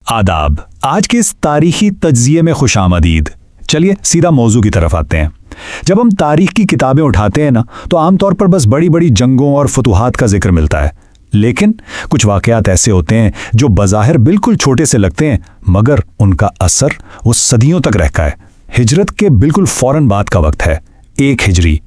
आदाब। आज के इस तारीखी तज्जिये में खुश आमदीद। चलिए सीधा मौजू की तरफ आते हैं। जब हम तारीख की किताबें उठाते हैं ना, तो आमतौर पर बस बड़ी बड़ी जंगों और फतूहात का जिक्र मिलता है, लेकिन कुछ वाक़यात ऐसे होते हैं जो बज़ाहिर बिल्कुल छोटे से लगते हैं, मगर उनका असर वो सदियों तक रहता है। हिजरत के बिल्कुल फ़ौरन बाद का वक्त है, 1 हिजरी।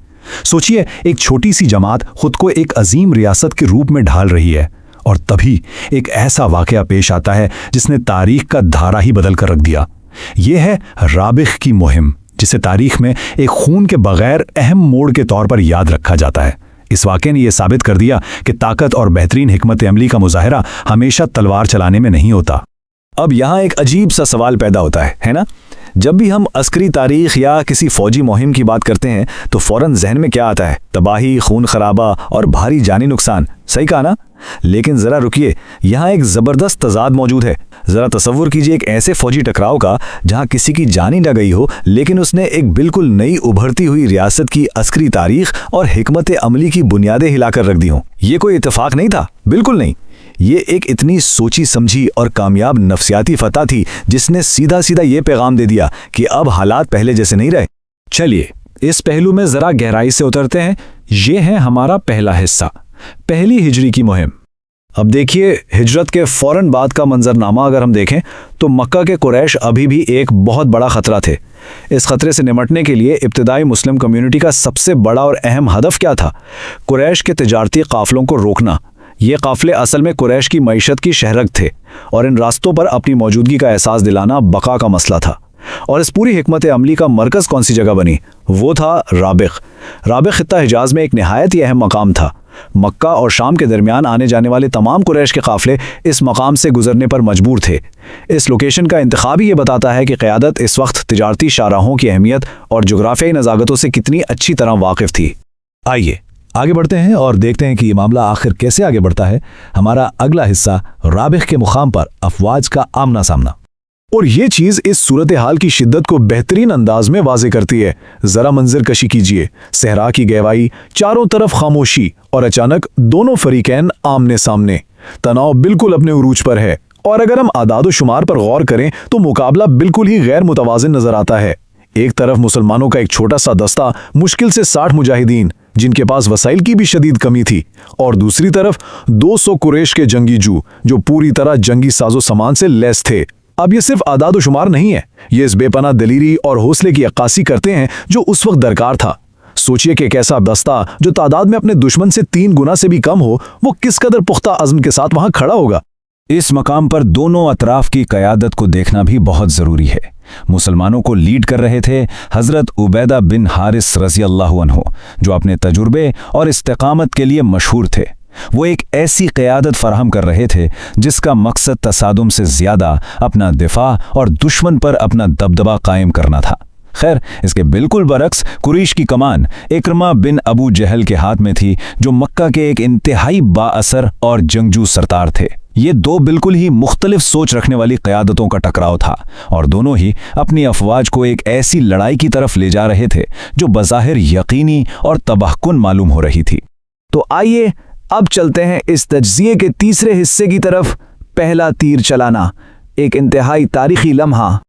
सोचिए, एक छोटी सी जमात खुद को एक अजीम रियासत के रूप में ढाल रही है, और तभी एक ऐसा वाक़या पेश आता है जिसने तारीख का धारा ही बदल कर रख दिया। यह है राबिग़ की मुहिम, जिसे तारीख में एक खून के बगैर अहम मोड़ के तौर पर याद रखा जाता है। इस वाक़े ने यह साबित कर दिया कि ताकत और बेहतरीन हिकमत अमली का मुजाहिरा हमेशा तलवार चलाने में नहीं होता। अब यहाँ एक अजीब सा सवाल पैदा होता है ना? जब भी हम अस्करी तारीख या किसी फौजी मुहिम की बात करते हैं तो फौरन जहन में क्या आता है? तबाही, खून खराबा और भारी जानी नुकसान। सही कहा ना? लेकिन ज़रा रुकिए, यहाँ एक ज़बरदस्त तज़ाद मौजूद है। ज़रा तसव्वुर कीजिए एक ऐसे फौजी टकराव का जहाँ किसी की जान ही न गई हो, लेकिन उसने एक बिल्कुल नई उभरती हुई रियासत की अस्करी तारीख और हिकमत अमली की बुनियादें हिलाकर रख दी हों। ये कोई इत्तेफाक नहीं था, बिल्कुल नहीं। ये एक इतनी सोची समझी और कामयाब नफ्सियाती फतह थी जिसने सीधा सीधा ये पैगाम दे दिया कि अब हालात पहले जैसे नहीं रहे। चलिए इस पहलू में ज़रा गहराई से उतरते हैं। ये है हमारा पहला हिस्सा, पहली हिजरी की मुहिम। अब देखिए, हिजरत के फ़ौरन बाद का मंजरनामा अगर हम देखें तो मक्का के कुरैश अभी भी एक बहुत बड़ा ख़तरा थे। इस ख़तरे से निमटने के लिए इब्तिदाई मुस्लिम कम्युनिटी का सबसे बड़ा और अहम हदफ क्या था? कुरैश के तिजारती काफ़िलों को रोकना। ये काफ़िले असल में कुरैश की मईशत की शहरग थे, और इन रास्तों पर अपनी मौजूदगी का एहसास दिलाना बका का मसला था। और इस पूरी हिकमत अमली का मरकज़ कौन सी जगह बनी? वो था राबिग़। राबिग़ खित्ता हिजाज़ में एक नहायत ही अहम मकाम था। मक्का और शाम के दरमियान आने जाने वाले तमाम कुरैश के काफ़िले इस मकाम से गुजरने पर मजबूर थे। इस लोकेशन का इंतखाब ही ये बताता है कि क़यादत इस वक्त तिजारती शाहराहों की अहमियत और जुग्राफियाई नज़ाकतों से कितनी अच्छी तरह वाकिफ़ थी। आइए आगे बढ़ते हैं और देखते हैं कि ये मामला आखिर कैसे आगे बढ़ता है। हमारा अगला हिस्सा राबिग़ के मुकाम पर अफवाज का आमना सामना। और ये चीज़ इस सूरत हाल की शिद्दत को बेहतरीन अंदाज में वाज़े करती है। ज़रा मंजर कशी कीजिए, सहरा की गहवाई, चारों तरफ खामोशी, और अचानक दोनों फरीकैन आमने सामने। तनाव बिल्कुल अपने उरूज पर है, और अगर हम आदाद शुमार पर गौर करें तो मुकाबला बिल्कुल ही गैर मुतवाज़िन नज़र आता है। एक तरफ मुसलमानों का एक छोटा सा दस्ता, मुश्किल से 60 मुजाहिदीन जिनके पास वसाइल की भी शदीद कमी थी, और दूसरी तरफ 200 कुरैश के जंगी जू जो पूरी तरह जंगी साजो सामान से लैस थे। अब ये सिर्फ आदाद व शुमार नहीं है, ये इस बेपनाह दलीरी और हौसले की अक्कासी करते हैं जो उस वक्त दरकार था। सोचिए कि एक ऐसा दस्ता जो तादाद में अपने दुश्मन से 3 गुना से भी कम हो, वो किस कदर पुख्ता अज़्म के साथ वहां खड़ा होगा। इस मकाम पर दोनों अतराफ की क़यादत को देखना भी बहुत ज़रूरी है। मुसलमानों को लीड कर रहे थे हज़रत उबैदा बिन हारिस रज़ी अल्लाहु अन्हु, जो अपने तजुर्बे और इस्तिक़ामत के लिए मशहूर थे। वो एक ऐसी क़यादत फराहम कर रहे थे जिसका मकसद तसादुम से ज़्यादा अपना दिफा और दुश्मन पर अपना दबदबा कायम करना था। खैर, इसके बिल्कुल बरक्स कुरैश की कमान इक्रमा बिन अबू जहल के हाथ में थी, जो मक्का के एक इंतहाई बाअसर और जंगजू सरदार थे। ये दो बिल्कुल ही मुख्तलिफ सोच रखने वाली क़यादतों का टकराव था, और दोनों ही अपनी अफवाज को एक ऐसी लड़ाई की तरफ ले जा रहे थे जो बज़ाहिर यकीनी और तबाहकुन मालूम हो रही थी। तो आइए अब चलते हैं इस तज्ज़िये के तीसरे हिस्से की तरफ, पहला तीर चलाना। एक इंतहाई तारीखी लम्हा।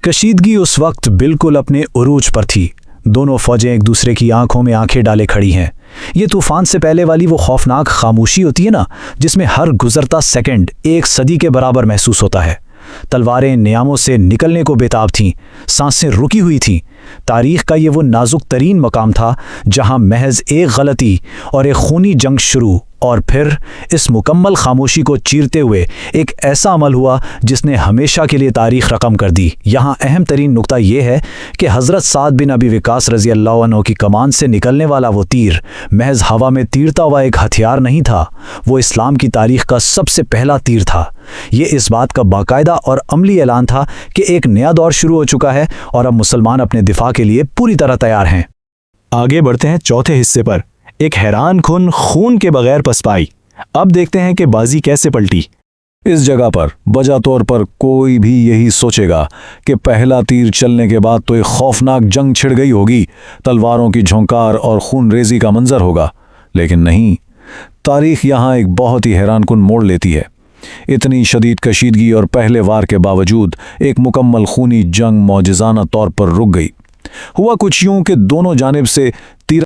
कशीदगी उस वक्त बिल्कुल अपने उरूज पर थी। दोनों फौजें एक दूसरे की आंखों में आंखें डाले खड़ी हैं। ये तूफान से पहले वाली वो खौफनाक खामोशी होती है ना, जिसमें हर गुजरता सेकंड एक सदी के बराबर महसूस होता है। तलवारें नियामों से निकलने को बेताब थीं, सांसें रुकी हुई थीं। तारीख का ये वो नाजुक तरीन मकाम था जहां महज एक गलती और एक खूनी जंग शुरू, और फिर इस मुकम्मल खामोशी को चीरते हुए एक ऐसा अमल हुआ जिसने हमेशा के लिए तारीख रकम कर दी। यहाँ अहम तरीन नुक्ता यह है कि हज़रत साद बिन अबी वक़ास रज़ी अल्लाह अन्हु की कमान से निकलने वाला वो तीर महज हवा में तीरता हुआ एक हथियार नहीं था, वो इस्लाम की तारीख का सबसे पहला तीर था। ये इस बात का बाकायदा और अमली ऐलान था कि एक नया दौर शुरू हो चुका है, और अब मुसलमान अपने दिफा के लिए पूरी तरह तैयार हैं। आगे बढ़ते हैं चौथे हिस्से पर, एक हैरान कुन खून के बगैर पसपाई। अब देखते हैं कि बाजी कैसे पलटी। इस जगह पर बजा तौर पर कोई भी यही सोचेगा कि पहला तीर चलने के बाद तो एक खौफनाक जंग छिड़ गई होगी, तलवारों की झोंकार और खून रेजी का मंजर होगा। लेकिन नहीं, तारीख यहाँ एक बहुत ही हैरान कुन मोड़ लेती है। اتنی شدید کشیدگی اور پہلے وار کے باوجود ایک مکمل خونی جنگ معجزانہ طور پر رک گئی۔ ہوا کچھ یوں کہ دونوں جانب سے